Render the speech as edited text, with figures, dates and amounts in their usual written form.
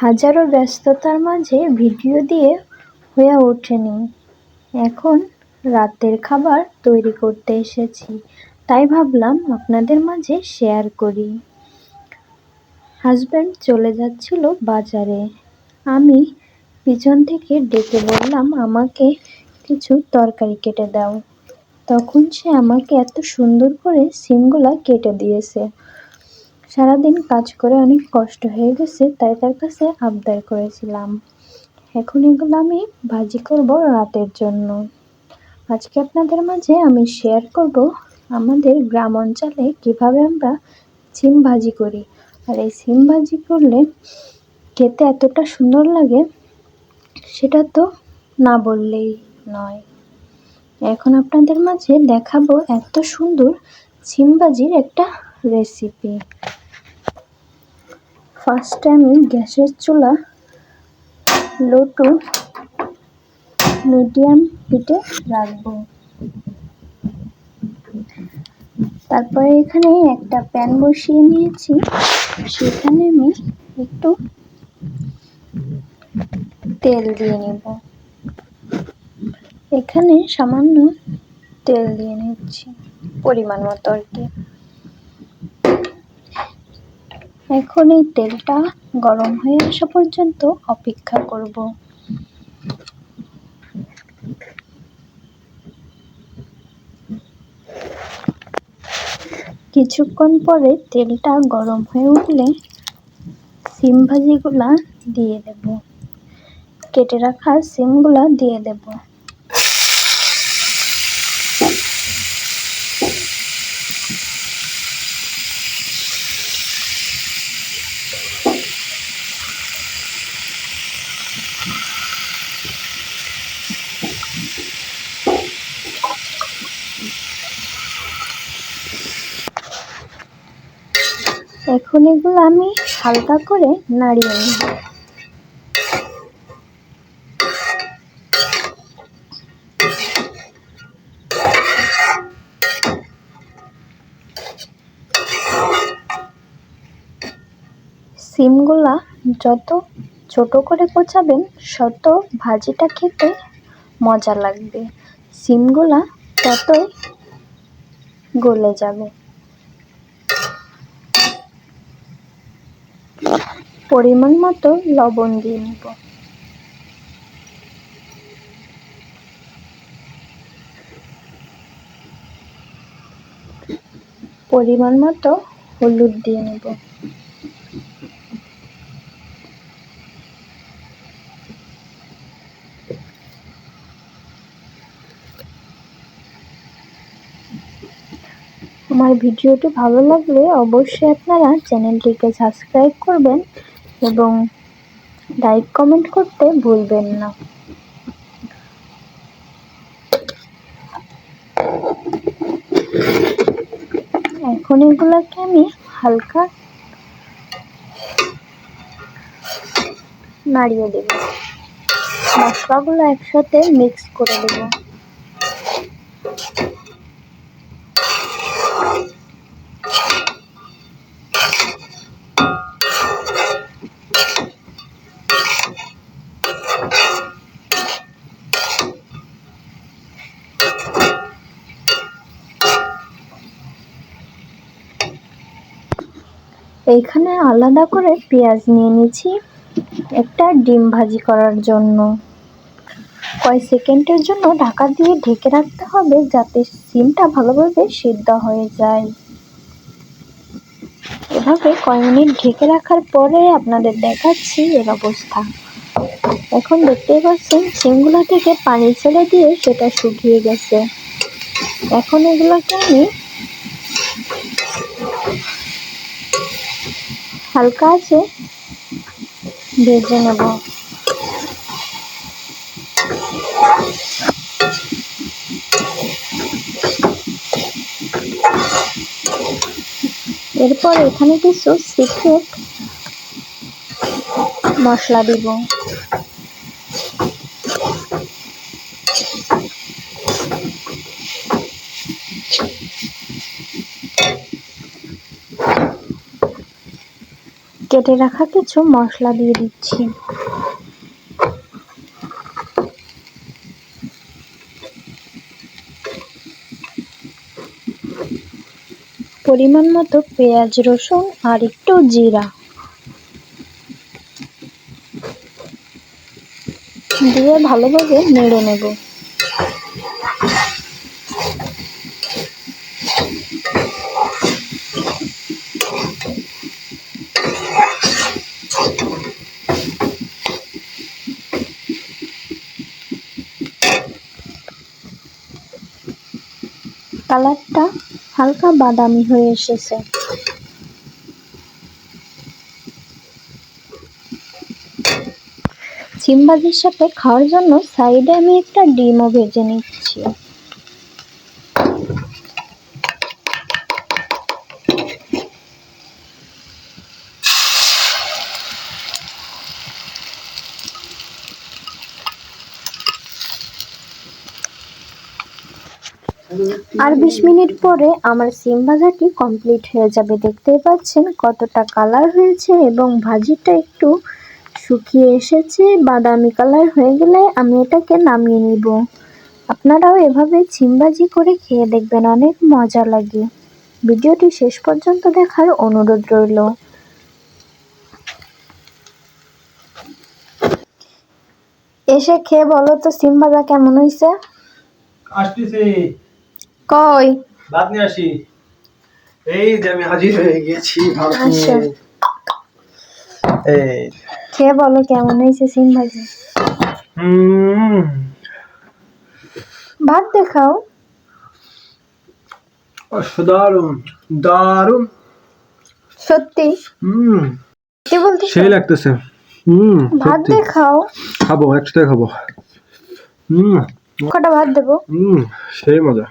হাজারো ব্যস্ততার মাঝে ভিডিও দিয়ে হয়ে ওঠেনি। এখন রাতের খাবার তৈরি করতে এসেছি, তাই ভাবলাম আপনাদের মাঝে শেয়ার করি। হাজব্যান্ড চলে যাচ্ছিল বাজারে, আমি পিছন থেকে ডেকে বললাম, আমাকে কিছু তরকারি কেটে দাও। তখন সে আমাকে এত সুন্দর করে সিমগুলা কেটে দিয়েছে। সারাদিন কাজ করে অনেক কষ্ট হয়ে গেছে, তাই তার কাছে আবদার করেছিলাম। এখন এগুলো আমি ভাজি করব রাতের জন্য। আজকে আপনাদের মাঝে আমি শেয়ার করব আমাদের গ্রাম অঞ্চলে কিভাবে আমরা সিম ভাজি করি। আর এই সিম ভাজি করলে খেতে এতটা সুন্দর লাগে, সেটা তো না বললেই নয়। এখন আপনাদের মাঝে দেখাবো এত সুন্দর সিম ভাজির একটা রেসিপি। ফার্স্টে আমি গ্যাসের চুলা লো টু মিডিয়াম হিটে রাখবো। তারপরে এখানে একটা প্যান বসিয়ে নিয়েছি, সেখানে আমি একটু তেল দিয়ে নেব। এখানে সামান্য তেল দিয়ে নিচ্ছি, পরিমাণ মতো আর কি। এখন এই তেলটা গরম হয়ে আসা পর্যন্ত অপেক্ষা করব। কিছুক্ষণ পরে তেলটা গরম হয়ে উঠলে সিম ভাজিগুলা দিয়ে দেব। কেটে রাখা সিমগুলা দিয়ে দেব। এখন এগুলো আমি হালকা করে নাড়িয়ে নেব। সিমগুলা যত ছোট করে কোচাবেন, তত ভাজিটা খেতে মজা লাগবে। সিমগুলা ততই গলে যাবে। পরিমাণ মতো লবণ দিয়ে নেব। পরিমাণ মতো হলুদ দিয়ে নেব। আমার ভিডিওটি ভালো লাগলে অবশ্যই আপনারা চ্যানেলটিকে সাবস্ক্রাইব করবেন এবং লাইক কমেন্ট করতে ভুলবেন না। এখন এগুলোকে আমি হালকা নাড়িয়ে দেব। মশলাগুলো একসাথে মিক্স করে দেব। এইখানে আলাদা করে পেঁয়াজ নিয়ে নিয়েছি একটা ডিম ভাজি করার জন্য। কয়েক সেকেন্ডের জন্য ঢাকা দিয়ে ঢেকে রাখতে হবে, যাতে সিমটা ভালোভাবে সিদ্ধ হয়ে যায়। এভাবে কয়েক মিনিট ঢেকে রাখার পরে আপনাদের দেখাচ্ছি এর অবস্থা। এখন দেখতেই পাচ্ছেন সিমগুলো থেকে পানি ছেড়ে দিয়ে সেটা শুকিয়ে গেছে। এখন এগুলোকে আমি হালকা আছে ভেজে নেব। এরপর এখানে কিছু সিক্রেট মশলা দিব। কেটে রাখা কিছু মশলা দিয়ে দিচ্ছি। পরিমাণ মতো পেঁয়াজ, রসুন আর একটু জিরা দিয়ে ভালোভাবে নেড়ে নেব। কালারটা হালকা বাদামি হয়ে এসেছে। সিম ভাজির সাথে খাওয়ার জন্য সাইডে আমি একটা ডিমও ভেজে নিচ্ছি। আর 20 মিনিট পরে আমার সিম ভাজাটি কমপ্লিট হয়ে যাবে। দেখতেই পাচ্ছেন কতটা কালার হয়েছে এবং ভাজিটা একটু শুকিয়ে এসেছে। বাদামি কালার হয়ে গেলে আমি এটাকে নামিয়ে নিব। আপনারাও এভাবে সিম ভাজি করে খেয়ে দেখবেন, অনেক মজা লাগে। ভিডিওটি শেষ পর্যন্ত দেখার অনুরোধ রইল। এসে খেয়ে বলো তো সিম ভাজা কেমন হয়েছে। আসতেছি, কই ভাত নিয়ে আসি। এই যে আমি হাজির হয়ে গেছি ভাত আচ্ছা, নিয়ে। এই খেয়ে বলো কেমন হয়েছে সিম ভাজি। ভাত দেখাও। দারুন দারুন, সত্যি সত্যি বলতে সেই লাগতেছে। ভাত সত্যি দেখাও। খাবো, একসাথে খাবো। কটা ভাত দেবো? সেই মজা।